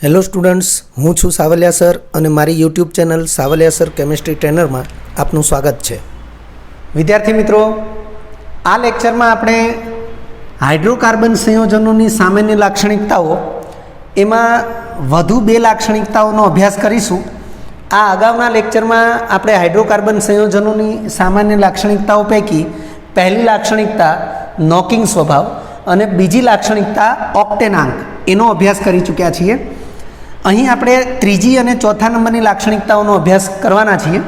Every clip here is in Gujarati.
હેલો સ્ટુડન્ટ્સ, હું છું સાવલિયા સર અને મારી YouTube channel Savaliya sir chemistry ટ્રેનરમાં આપનું સ્વાગત છે. વિદ્યાર્થી મિત્રો, આ લેક્ચરમાં આપણે હાઇડ્રોકાર્બન સંયોજનોની સામાન્ય લાક્ષણિકતાઓ એમાં વધુ બે લાક્ષણિકતાઓનો અભ્યાસ કરીશું. આ અગાઉના લેક્ચરમાં આપણે હાઇડ્રોકાર્બન સંયોજનોની સામાન્ય લાક્ષણિકતાઓ પૈકી પહેલી લાક્ષણિકતા નોકિંગ સ્વભાવ અને બીજી લાક્ષણિકતા ઓક્ટેનાંક એનો અભ્યાસ કરી ચૂક્યા છીએ. અહીં આપણે ત્રીજી અને ચોથા નંબરની લાક્ષણિકતાઓનો અભ્યાસ કરવાના છીએ.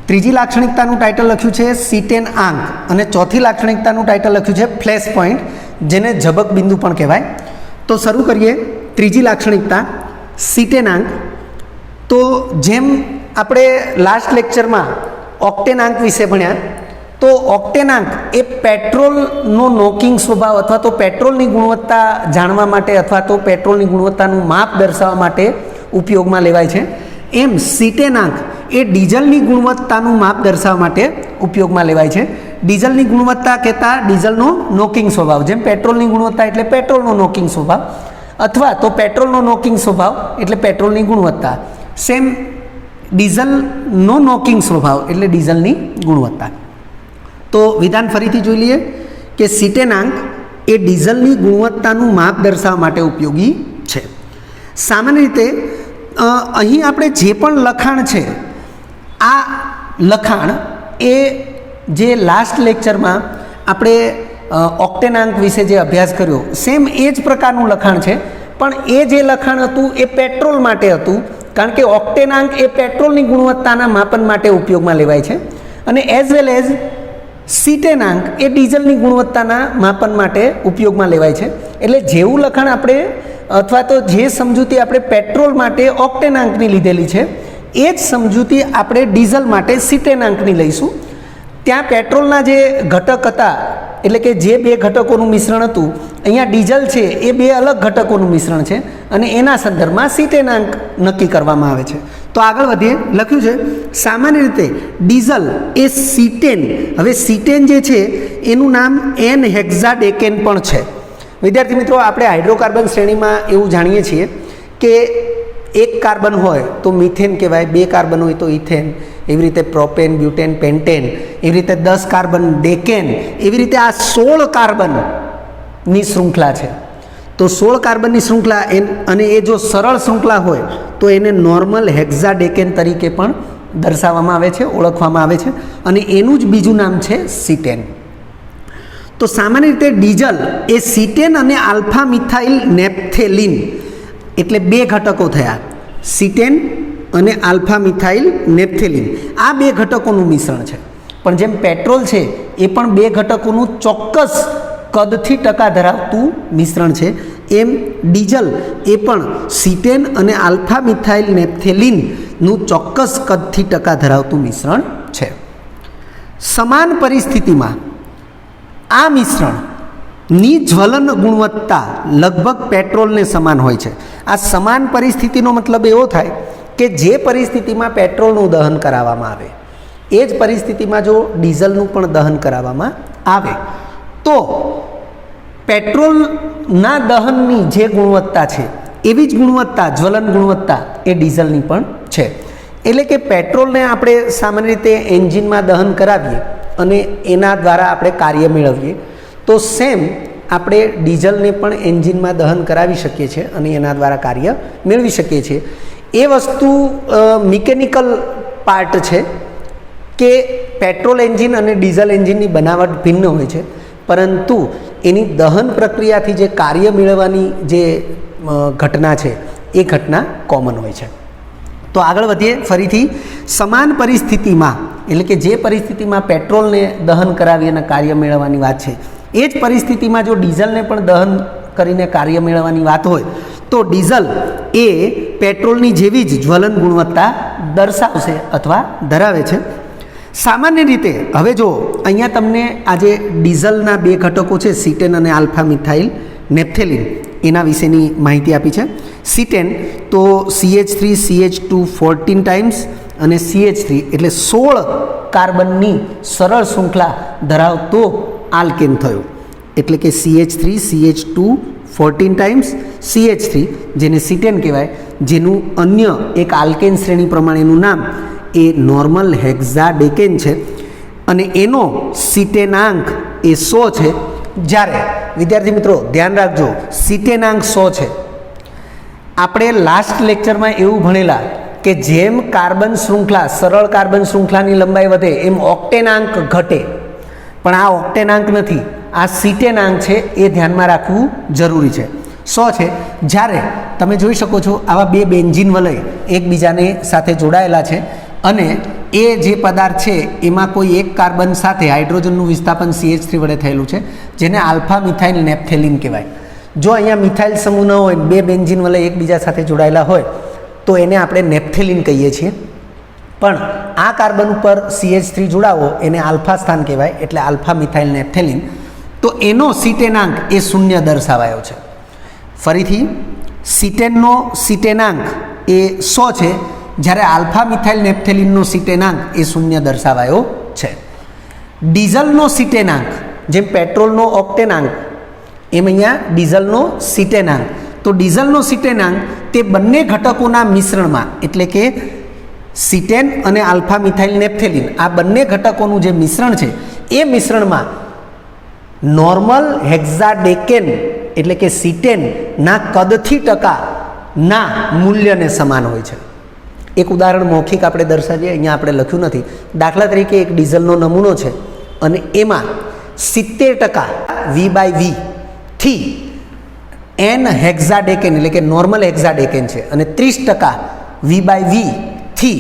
ત્રીજી લાક્ષણિકતાનું ટાઇટલ લખ્યું છે સીટેન આંક અને ચોથી લાક્ષણિકતાનું ટાઇટલ લખ્યું છે ફ્લેશ પોઈન્ટ, જેને ઝબક બિંદુ પણ કહેવાય. તો શરૂ કરીએ. ત્રીજી લાક્ષણિકતા સીટેન આંક. તો જેમ આપણે લાસ્ટ લેક્ચરમાં ઓક્ટેનાંક વિશે ભણ્યા, તો ઓક્ટેનાંક એ પેટ્રોલનો નોકિંગ સ્વભાવ અથવા તો પેટ્રોલની ગુણવત્તા જાણવા માટે અથવા તો પેટ્રોલની ગુણવત્તાનું માપ દર્શાવવા માટે ઉપયોગમાં લેવાય છે. એમ સીટેનાંક એ ડીઝલની ગુણવત્તાનું માપ દર્શાવવા માટે ઉપયોગમાં લેવાય છે. ડીઝલની ગુણવત્તા કહેતા ડીઝલનો નોકિંગ સ્વભાવ, જેમ પેટ્રોલની ગુણવત્તા એટલે પેટ્રોલનો નોકિંગ સ્વભાવ, અથવા તો પેટ્રોલનો નોકિંગ સ્વભાવ એટલે પેટ્રોલની ગુણવત્તા. સેમ ડીઝલનો નોકિંગ સ્વભાવ એટલે ડીઝલની ગુણવત્તા. તો વિધાન ફરીથી જોઈ લઈએ કે સીટેનાંક એ ડીઝલની ગુણવત્તાનું માપ દર્શાવવા માટે ઉપયોગી છે. સામાન્ય રીતે અહીં આપણે જે પણ લખાણ છે, આ લખાણ એ જે લાસ્ટ લેક્ચરમાં આપણે ઓક્ટેનાંક વિશે જે અભ્યાસ કર્યો, સેમ એ જ પ્રકારનું લખાણ છે. પણ એ જે લખાણ હતું એ પેટ્રોલ માટે હતું, કારણ કે ઓક્ટેનાંક એ પેટ્રોલની ગુણવત્તાના માપન માટે ઉપયોગમાં લેવાય છે, અને એઝ વેલ એઝ સીટેનાંક એ ડીઝલની ગુણવત્તાના માપન માટે ઉપયોગમાં લેવાય છે. એટલે જેવું લખાણ આપણે અથવા તો જે સમજૂતી આપણે પેટ્રોલ માટે ઓક્ટેનાંકની લીધેલી છે, એ જ સમજૂતી આપણે ડીઝલ માટે સીટેનાંકની લઈશું. ત્યાં પેટ્રોલના જે ઘટક હતા, એટલે કે જે બે ઘટકોનું મિશ્રણ હતું, અહીંયા ડીઝલ છે એ બે અલગ ઘટકોનું મિશ્રણ છે અને એના સંદર્ભમાં સીટેનાંક નક્કી કરવામાં આવે છે. તો આગળ વધીએ. લખ્યું છે સામાન્ય રીતે ડીઝલ એ સીટેન. હવે સીટેન જે છે એનું નામ એન હેક્ઝાડેકેન પણ છે. વિદ્યાર્થી મિત્રો, આપણે હાઇડ્રોકાર્બન શ્રેણીમાં એવું જાણીએ છીએ કે એક કાર્બન હોય તો મિથેન કહેવાય, બે કાર્બન હોય તો ઇથેન, એવી રીતે પ્રોપેન, બ્યુટેન, પેન્ટેન, એવી રીતે 10 કાર્બન ડેકેન, એવી રીતે આ 16 કાર્બનની શૃંખલા છે. તો 16 કાર્બનની શૃંખલા અને એ જો સરળ શૃંખલા હોય તો એને નોર્મલ હેક્ઝાડેકેન તરીકે પણ દર્શાવવામાં આવે છે, ઓળખવામાં આવે છે, અને એનું જ બીજું નામ છે સીટેન. તો સામાન્ય રીતે ડીઝલ એ સીટેન અને આલ્ફા મિથાઇલ નેપ્થેલિન, એટલે બે ઘટકો થયા, સીટેન અને આલ્ફા મિથાઇલ નેપ્થેલિન. આ બે ઘટકોનું મિશ્રણ છે. પણ જેમ પેટ્રોલ છે એ પણ બે ઘટકોનું ચોક્કસ કદથી ટકા ધરાવતું મિશ્રણ છે, એમ ડીઝલ એ પણ સીટેન અને આલ્ફા મિથાઇલ નેપ્થેલિનનું ચોક્કસ કદથી ટકા ધરાવતું મિશ્રણ છે. સમાન પરિસ્થિતિમાં આ મિશ્રણની જ્વલન ગુણવત્તા લગભગ પેટ્રોલને સમાન હોય છે. આ સમાન પરિસ્થિતિનો મતલબ એવો થાય કે જે પરિસ્થિતિમાં પેટ્રોલનું દહન કરાવવામાં આવે, એ જ પરિસ્થિતિમાં જો ડીઝલનું પણ દહન કરાવવામાં આવે તો પેટ્રોલના દહનની જે ગુણવત્તા છે એવી જ ગુણવત્તા, જ્વલન ગુણવત્તા એ ડીઝલની પણ છે. એટલે કે પેટ્રોલને આપણે સામાન્ય રીતે એન્જિનમાં દહન કરાવીએ અને એના દ્વારા આપણે કાર્ય મેળવીએ, તો સેમ આપણે ડીઝલને પણ એન્જિનમાં દહન કરાવી શકીએ છીએ અને એના દ્વારા કાર્ય મેળવી શકીએ છીએ. એ વસ્તુ મિકેનિકલ પાર્ટ છે કે પેટ્રોલ એન્જિન અને ડીઝલ એન્જિનની બનાવટ ભિન્ન હોય છે, પરંતુ એની દહન પ્રક્રિયાથી જે કાર્ય મેળવવાની જે ઘટના છે એ ઘટના કોમન હોય છે. તો આગળ વધીએ. ફરીથી સમાન પરિસ્થિતિમાં, એટલે કે જે પરિસ્થિતિમાં પેટ્રોલને દહન કરાવી અને કાર્ય મેળવવાની વાત છે, એ જ પરિસ્થિતિમાં જો ડીઝલને પણ દહન કરીને કાર્ય મેળવવાની વાત હોય તો ડીઝલ એ પેટ્રોલની જેવી જ જ્વલન ગુણવત્તા દર્શાવશે અથવા ધરાવે છે. સામાન્ય રીતે હવે જો અહીંયા તમને આજે ડીઝલના બે ઘટકો છે સીટેન અને આલ્ફા મિથાઇલ નેપ્થેલિન, એના વિશેની માહિતી આપી છે. સીટેન તો CH3 CH2 14 ટાઈમ્સ અને CH3 એટલે 16 કાર્બનની સરળ શૃંખલા ધરાવતો આલ્કેન થયો, એટલે કે CH3 CH2 14 ટાઈમ્સ CH3 જેને સિટેન કહેવાય, જેનું અન્ય એક આલ્કેન શ્રેણી પ્રમાણેનું નામ એ નોર્મલ હેક્ઝાડેકેન છે અને એનો સિટેનાંક એ 100 છે. જ્યારે વિદ્યાર્થી મિત્રો ધ્યાન રાખજો, સિટેનાંક 100 છે. આપણે લાસ્ટ લેક્ચરમાં એવું ભણેલા કે જેમ કાર્બન શૃંખલા, સરળ કાર્બન શૃંખલાની લંબાઈ વધે એમ ઓક્ટેનાંક ઘટે, પણ આ ઓક્ટેનાંક નથી, આ સિટેનાંક છે. એ ધ્યાનમાં રાખવું જરૂરી છે. 100 છે. જ્યારે તમે જોઈ શકો છો આવા બે બેન્ઝીન વલય એકબીજાને સાથે જોડાયેલા છે અને એ જે પદાર્થ છે એમાં કોઈ એક કાર્બન સાથે હાઇડ્રોજનનું વિસ્થાપન CH3 વડે થયેલું છે, જેને આલ્ફા મિથાઇલ નેપ્થેલિન કહેવાય. જો અહીંયા મિથાઇલ સમૂહ ન હોય, બે બેન્ઝીન વલય એકબીજા સાથે જોડાયેલા હોય તો એને આપણે નેપ્થેલિન કહીએ છીએ. પણ આ કાર્બન ઉપર CH3 જોડાવો એને આલ્ફા સ્થાન કહેવાય, એટલે આલ્ફા મિથાઇલ નેપ્થેલિન. તો એનો સિટેનાંક એ 0 દર્શાવાયો છે. ફરીથી સિટેનનો સિટેનાંક એ 100 છે, જ્યારે આલ્ફા મિથાઇલ નેપ્થેલિનનો સિટેનાંક એ 0 દર્શાવાયો છે. ડીઝલનો સિટેનાંક જેમ પેટ્રોલનો ઓક્ટેનાંક એમ અહીંયા ડીઝલનો સિટેનાંક. તો ડીઝલનો સિટેનાંક તે બંને ઘટકોના મિશ્રણમાં, એટલે કે સિટેન અને આલ્ફા મિથાઇલ નેપ્થેલિન આ બંને ઘટકોનું જે મિશ્રણ છે એ મિશ્રણમાં નોર્મલ હેક્ઝાડેકેન એટલે કે સિટેનના કદથી ટકાના મૂલ્યને સમાન હોય છે. એક ઉદાહરણ મૌખિક આપણે દર્શાવીએ, અહીંયા આપણે લખ્યું નથી. દાખલા તરીકે એક ડીઝલનો નમૂનો છે અને એમાં 70% V/V થી N હેક્ઝાડેકેન એટલે કે નોર્મલ હેક્ઝાડેકેન છે અને 30% V/V થી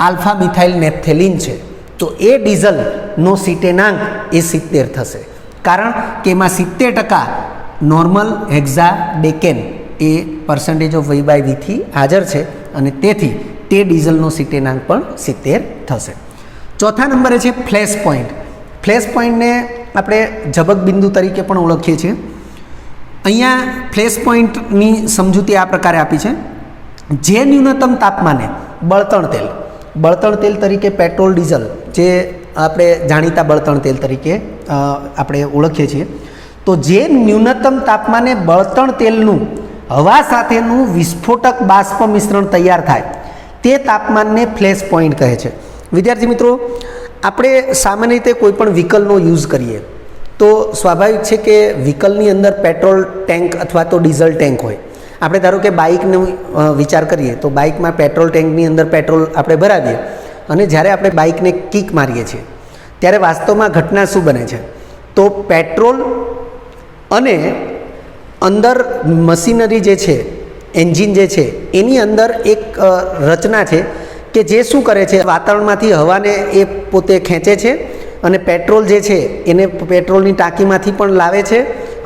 આલ્ફા મિથાઇલ નેપ્થેલિન છે. તો એ ડીઝલનો સિટેનાંક એ 70 થશે, કારણ કે એમાં 70% નોર્મલ હેક્ઝાડેકેન એ પર્સન્ટેજ ઓફ V/V થી હાજર છે અને તેથી તે ડીઝલનો સિટેનાંક પણ 70 થશે. ચોથા નંબરે છે ફ્લેશ પોઈન્ટ. ફ્લેશ પોઈન્ટને આપણે ઝબક બિંદુ તરીકે પણ ઓળખીએ છીએ. અહીંયા ફ્લેશ પોઈન્ટની સમજૂતી આ પ્રકારે આપી છે. જે ન્યૂનતમ તાપમાને બળતણ તેલ તરીકે પેટ્રોલ, ડીઝલ જે આપણે જાણીતા બળતણ તેલ તરીકે આપણે ઓળખીએ છીએ, તો જે ન્યૂનતમ તાપમાને બળતણ તેલનું હવા સાથેનું વિસ્ફોટક બાષ્પ મિશ્રણ તૈયાર થાય તે તાપમાનને ફ્લેશ પોઈન્ટ કહે છે. વિદ્યાર્થી મિત્રો, આપણે સામાન્ય રીતે કોઈ પણ વ્હીકલનો યુઝ કરીએ તો સ્વાભાવિક છે કે વ્હીકલની અંદર પેટ્રોલ ટેન્ક અથવા તો ડીઝલ ટેન્ક હોય. આપણે ધારો કે બાઇકનો વિચાર કરીએ તો બાઇકમાં પેટ્રોલ ટેન્કની અંદર પેટ્રોલ આપણે ભરાવીએ અને જ્યારે આપણે બાઇકને કિક મારીએ છીએ ત્યારે વાસ્તવમાં ઘટના શું બને છે? તો પેટ્રોલ અને અંદર મશીનરી જે છે, એન્જિન જે છે, એની અંદર એક રચના છે કે જે શું કરે છે, વાતાવરણમાંથી હવાને એ પોતે ખેંચે છે અને પેટ્રોલ જે છે એને પેટ્રોલની ટાંકીમાંથી પણ લાવે છે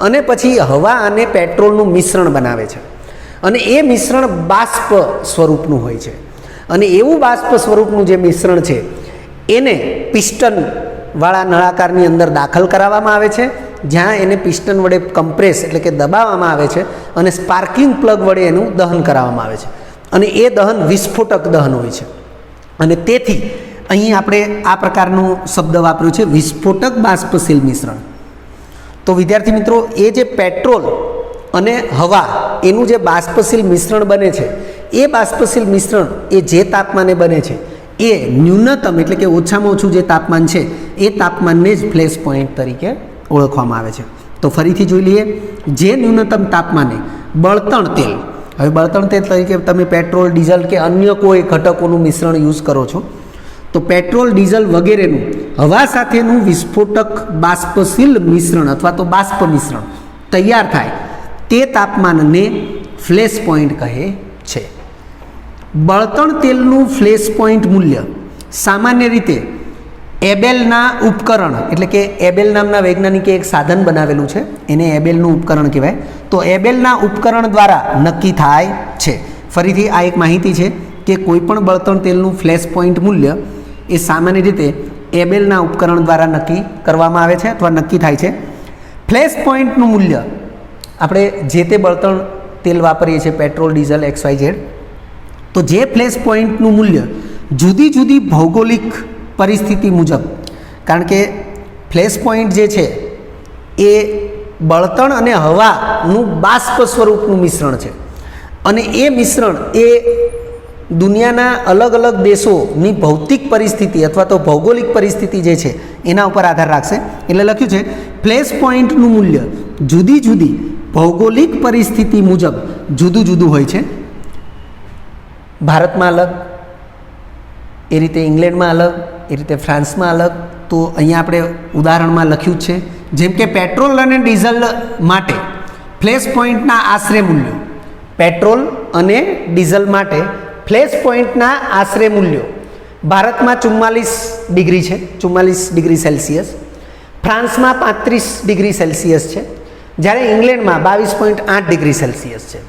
અને પછી હવા અને પેટ્રોલનું મિશ્રણ બનાવે છે અને એ મિશ્રણ બાષ્પ સ્વરૂપનું હોય છે. અને એવું બાષ્પ સ્વરૂપનું જે મિશ્રણ છે એને પિસ્ટનવાળા નળાકારની અંદર દાખલ કરાવવામાં આવે છે, જ્યાં એને પિસ્ટન વડે કમ્પ્રેસ એટલે કે દબાવવામાં આવે છે અને સ્પાર્કિંગ પ્લગ વડે એનું દહન કરાવવામાં આવે છે અને એ દહન વિસ્ફોટક દહન હોય છે. અને તેથી અહીં આપણે આ પ્રકારનો શબ્દ વાપર્યો છે, વિસ્ફોટક બાષ્પશીલ મિશ્રણ. તો વિદ્યાર્થી મિત્રો, એ જે પેટ્રોલ અને હવા એનું જે બાષ્પશીલ મિશ્રણ બને છે, એ બાષ્પશીલ મિશ્રણ એ જે તાપમાને બને છે એ ન્યૂનતમ એટલે કે ઓછામાં ઓછું જે તાપમાન છે એ તાપમાનને જ ફ્લેશ પોઈન્ટ તરીકે ઓળખવામાં આવે છે. તો ફરીથી જોઈ લઈએ, જે ન્યૂનતમ તાપમાને બળતણ તેલ, હવે બળતણ તેલ તરીકે તમે પેટ્રોલ, ડીઝલ કે અન્ય કોઈ ઘટકોનું મિશ્રણ યુઝ કરો છો, તો પેટ્રોલ, ડીઝલ વગેરેનું હવા સાથેનું વિસ્ફોટક બાષ્પશીલ મિશ્રણ અથવા તો બાષ્પ મિશ્રણ તૈયાર થાય તે તાપમાનને ફ્લેશ પોઈન્ટ કહે છે. બળતણ તેલનું ફ્લેશ પોઈન્ટ મૂલ્ય સામાન્ય રીતે એબેલના ઉપકરણ એટલે કે એબેલ નામના વૈજ્ઞાનિકે એક સાધન બનાવેલું છે, એને એબેલનું ઉપકરણ કહેવાય. તો એબેલના ઉપકરણ દ્વારા નક્કી થાય છે. ફરીથી આ એક માહિતી છે કે કોઈપણ બળતણ તેલનું ફ્લેશ પોઈન્ટ મૂલ્ય એ સામાન્ય રીતે એબેલના ઉપકરણ દ્વારા નક્કી કરવામાં આવે છે અથવા નક્કી થાય છે. ફ્લેશ પોઈન્ટનું મૂલ્ય આપણે જે તે બળતણ તેલ વાપરીએ છીએ, પેટ્રોલ, ડીઝલ, XYZ, તો જે ફ્લેશ પોઈન્ટનું મૂલ્ય જુદી જુદી ભૌગોલિક પરિસ્થિતિ મુજબ, કારણ કે ફ્લેશ પોઈન્ટ જે છે એ બળતણ અને હવાનું બાષ્પ સ્વરૂપનું મિશ્રણ છે અને એ મિશ્રણ એ દુનિયાના અલગ અલગ દેશોની ભૌતિક પરિસ્થિતિ અથવા તો ભૌગોલિક પરિસ્થિતિ જે છે એના ઉપર આધાર રાખશે. એટલે લખ્યું છે ફ્લેશ પોઈન્ટનું મૂલ્ય જુદી જુદી ભૌગોલિક પરિસ્થિતિ મુજબ જુદું જુદું હોય છે. ભારતમાં અલગ, એ રીતે ઇંગ્લેન્ડમાં અલગ, એ રીતે ફ્રાન્સમાં અલગ. તો અહીંયા આપણે ઉદાહરણમાં લખ્યું જ છે. જેમ કે પેટ્રોલ અને ડીઝલ માટે ફ્લેશ પોઈન્ટના આશરે મૂલ્યો, પેટ્રોલ અને ડીઝલ માટે ફ્લેશ પોઈન્ટના આશરે મૂલ્યો ભારતમાં 44 ડિગ્રી છે, 44 ડિગ્રી સેલ્સિયસ. ફ્રાન્સમાં 35 ડિગ્રી સેલ્સિયસ છે, જ્યારે ઇંગ્લેન્ડમાં 22.8 ડિગ્રી સેલ્સિયસ છે.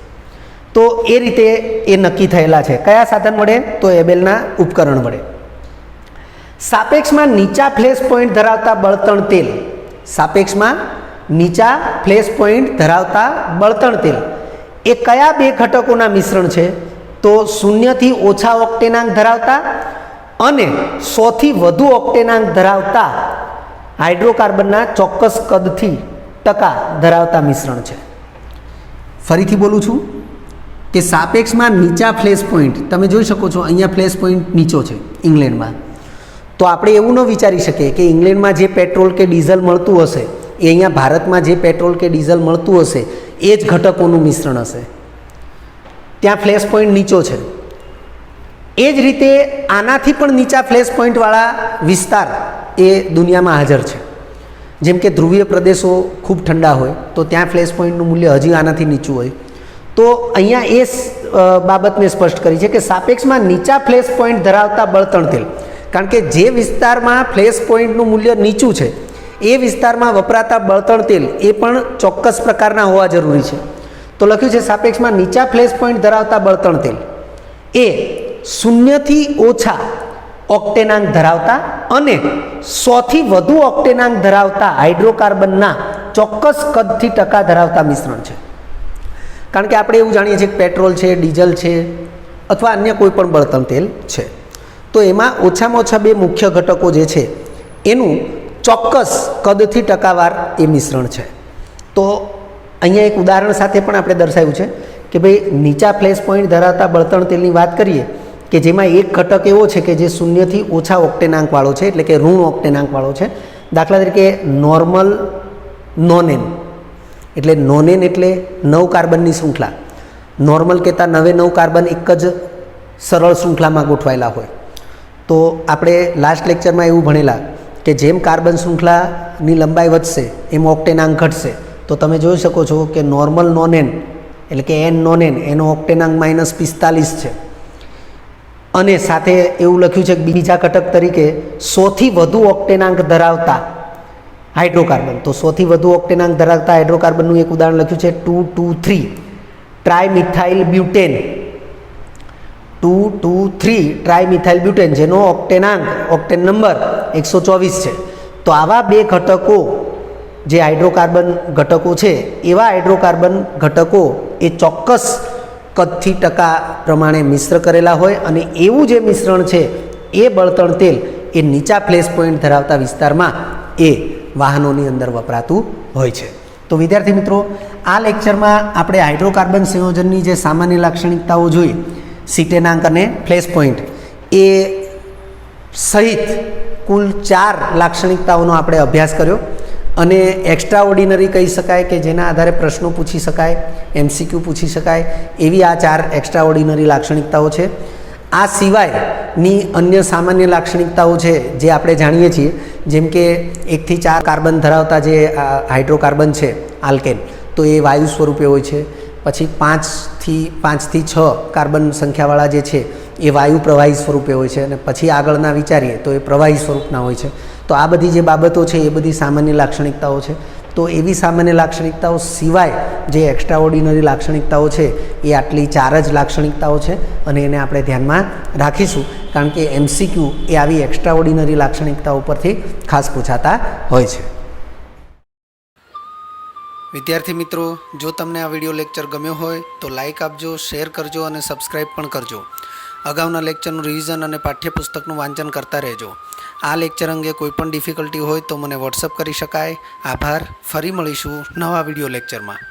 તો એ રીતે એ નક્કી થયેલા છે. કયા સાધન વડે? તો એબેલના ઉપકરણ વડે. સાપેક્ષમાં નીચા ફ્લેશ પોઈન્ટ ધરાવતા બળતણ તેલ, સાપેક્ષમાં નીચા ફ્લેશ પોઈન્ટ ધરાવતા બળતણ તેલ એ કયા બે ઘટકોના મિશ્રણ છે? તો 0 થી ઓછા ઓક્ટેનાંક ધરાવતા અને 100 થી વધુ ઓક્ટેનાંક ધરાવતા હાઇડ્રોકાર્બનના ચોક્કસ કદથી ટકા ધરાવતા મિશ્રણ છે. ફરીથી બોલું છું કે સાપેક્ષમાં નીચા ફ્લેશ પોઈન્ટ, તમે જોઈ શકો છો અહીંયા ફ્લેશ પોઈન્ટ નીચો છે ઇંગ્લેન્ડમાં. તો આપણે એવું ન વિચારી શકીએ કે ઇંગ્લેન્ડમાં જે પેટ્રોલ કે ડીઝલ મળતું હશે એ અહીંયા ભારતમાં જે પેટ્રોલ કે ડીઝલ મળતું હશે એ જ ઘટકોનું મિશ્રણ હશે. ત્યાં ફ્લેશ પોઈન્ટ નીચો છે. એ જ રીતે આનાથી પણ નીચા ફ્લેશ પોઈન્ટવાળા વિસ્તાર એ દુનિયામાં હાજર છે. જેમ કે ધ્રુવીય પ્રદેશો ખૂબ ઠંડા હોય તો ત્યાં ફ્લેશ પોઈન્ટનું મૂલ્ય હજી આનાથી નીચું હોય. તો અહીંયા એ બાબતને સ્પષ્ટ કરી છે કે સાપેક્ષમાં નીચા ફ્લેશ પોઈન્ટ ધરાવતા બળતણ તેલ, કારણ કે જે વિસ્તારમાં ફ્લેશ પોઈન્ટનું મૂલ્ય નીચું છે એ વિસ્તારમાં વપરાતા બળતણ તેલ એ પણ ચોક્કસ પ્રકારના હોવા જરૂરી છે. તો લખ્યું છે સાપેક્ષમાં નીચા ફ્લેશ પોઈન્ટ ધરાવતા બળતણ તેલ એ 0 થી ઓછા ઓક્ટેનાંક ધરાવતા અને 100 થી વધુ ઓક્ટેનાંક ધરાવતા હાઇડ્રોકાર્બનના ચોક્કસ કદથી ટકા ધરાવતા મિશ્રણ છે. કારણ કે આપણે એવું જાણીએ છીએ કે પેટ્રોલ છે, ડીઝલ છે અથવા અન્ય કોઈ પણ બળતણ તેલ છે, તો એમાં ઓછામાં ઓછા બે મુખ્ય ઘટકો જે છે એનું ચોક્કસ કદથી ટકાવાર એ મિશ્રણ છે. તો અહીંયા એક ઉદાહરણ સાથે પણ આપણે દર્શાવ્યું છે કે ભાઈ નીચા ફ્લેશ પોઈન્ટ ધરાવતા બળતણ તેલની વાત કરીએ કે જેમાં એક ઘટક એવો છે કે જે 0 થી ઓછા ઓક્ટેનાંકવાળો છે, એટલે કે ઋણ ઓક્ટેનાંકવાળો છે. દાખલા તરીકે નોર્મલ નોનેન, એટલે નોનેન એટલે 9 કાર્બનની શૃંખલા. નોર્મલ કહેતા 9 કાર્બન એક જ સરળ શૃંખલામાં ગોઠવાયેલા હોય. તો આપણે લાસ્ટ લેક્ચરમાં એવું ભણેલા કે જેમ કાર્બન શૃંખલાની લંબાઈ વધશે એમ ઓક્ટેનાંક ઘટશે. તો તમે જોઈ શકો છો કે નોર્મલ નોનેન એટલે કે એન નોનેન એનો ઓક્ટેનાંક -45 છે. અને સાથે એવું લખ્યું છે કે બીજા ઘટક તરીકે 100 થી વધુ ઓક્ટેનાંક ધરાવતા હાઇડ્રોકાર્બન. તો 100 થી વધુ ઓક્ટેનાંક ધરાવતા હાઇડ્રોકાર્બનનું એક ઉદાહરણ લખ્યું છે 2,2,3 ટ્રાયમિથાઇલ બ્યુટેન. 2,2,3 ટ્રાયમિથાઇલ બ્યુટેન જેનો ઓક્ટેન નંબર 124 છે. તો આવા બે ઘટકો જે હાઇડ્રોકાર્બન ઘટકો છે એવા હાઇડ્રોકાર્બન ઘટકો એ ચોક્કસ કદથી ટકા પ્રમાણે મિશ્ર કરેલા હોય અને એવું જે મિશ્રણ છે એ બળતણ તેલ એ નીચા ફ્લેશ પોઈન્ટ ધરાવતા વિસ્તારમાં એ વાહનોની અંદર વપરાતું હોય છે. તો વિદ્યાર્થી મિત્રો, આ લેક્ચરમાં આપણે હાઇડ્રોકાર્બન સંયોજનની જે સામાન્ય લાક્ષણિકતાઓ જોઈ, સીટેનાંક અને ફ્લેશ પોઈન્ટ એ સહિત કુલ 4 લાક્ષણિકતાઓનો આપણે અભ્યાસ કર્યો. અને એક્સ્ટ્રા ઓર્ડિનરી કહી શકાય કે જેના આધારે પ્રશ્નો પૂછી શકાય, MCQ પૂછી શકાય એવી આ 4 એક્સ્ટ્રા ઓર્ડિનરી લાક્ષણિકતાઓ છે. આ સિવાયની અન્ય સામાન્ય લાક્ષણિકતાઓ છે જે આપણે જાણીએ છીએ, જેમ કે 1 થી 4 કાર્બન ધરાવતા જે હાઇડ્રોકાર્બન છે આલ્કેન, તો એ વાયુ સ્વરૂપે હોય છે. પછી 5 થી 6 કાર્બન સંખ્યાવાળા જે છે એ વાયુ પ્રવાહી સ્વરૂપે હોય છે અને પછી આગળના વિચારીએ તો એ પ્રવાહી સ્વરૂપના હોય છે. તો આ બધી જે બાબતો છે એ બધી સામાન્ય લાક્ષણિકતાઓ છે. તો એવી સામાન્ય લાક્ષણિકતાઓ સિવાય જે એક્સ્ટ્રા ઓર્ડિનરી લાક્ષણિકતાઓ છે એ આટલી 4 જ લાક્ષણિકતાઓ છે અને એને આપણે ધ્યાનમાં રાખીશું, કારણ કે MCQ એ આવી એક્સ્ટ્રા ઓર્ડિનરી લાક્ષણિકતાઓ પરથી ખાસ પૂછાતા હોય છે. વિદ્યાર્થી મિત્રો, જો તમને આ વિડીયો લેક્ચર ગમ્યો હોય તો લાઇક આપજો, શેર કરજો અને સબસ્ક્રાઈબ પણ કરજો. અગાઉના લેક્ચરનું રિવિઝન અને પાઠ્યપુસ્તકનું વાંચન કરતા રહેજો. આ લેક્ચર અંગે કોઈ પણ ડિફિકલ્ટી હોય તો મને વોટ્સઅપ કરી શકાય. આભાર. ફરી મળીશું નવા વિડીયો લેક્ચરમાં.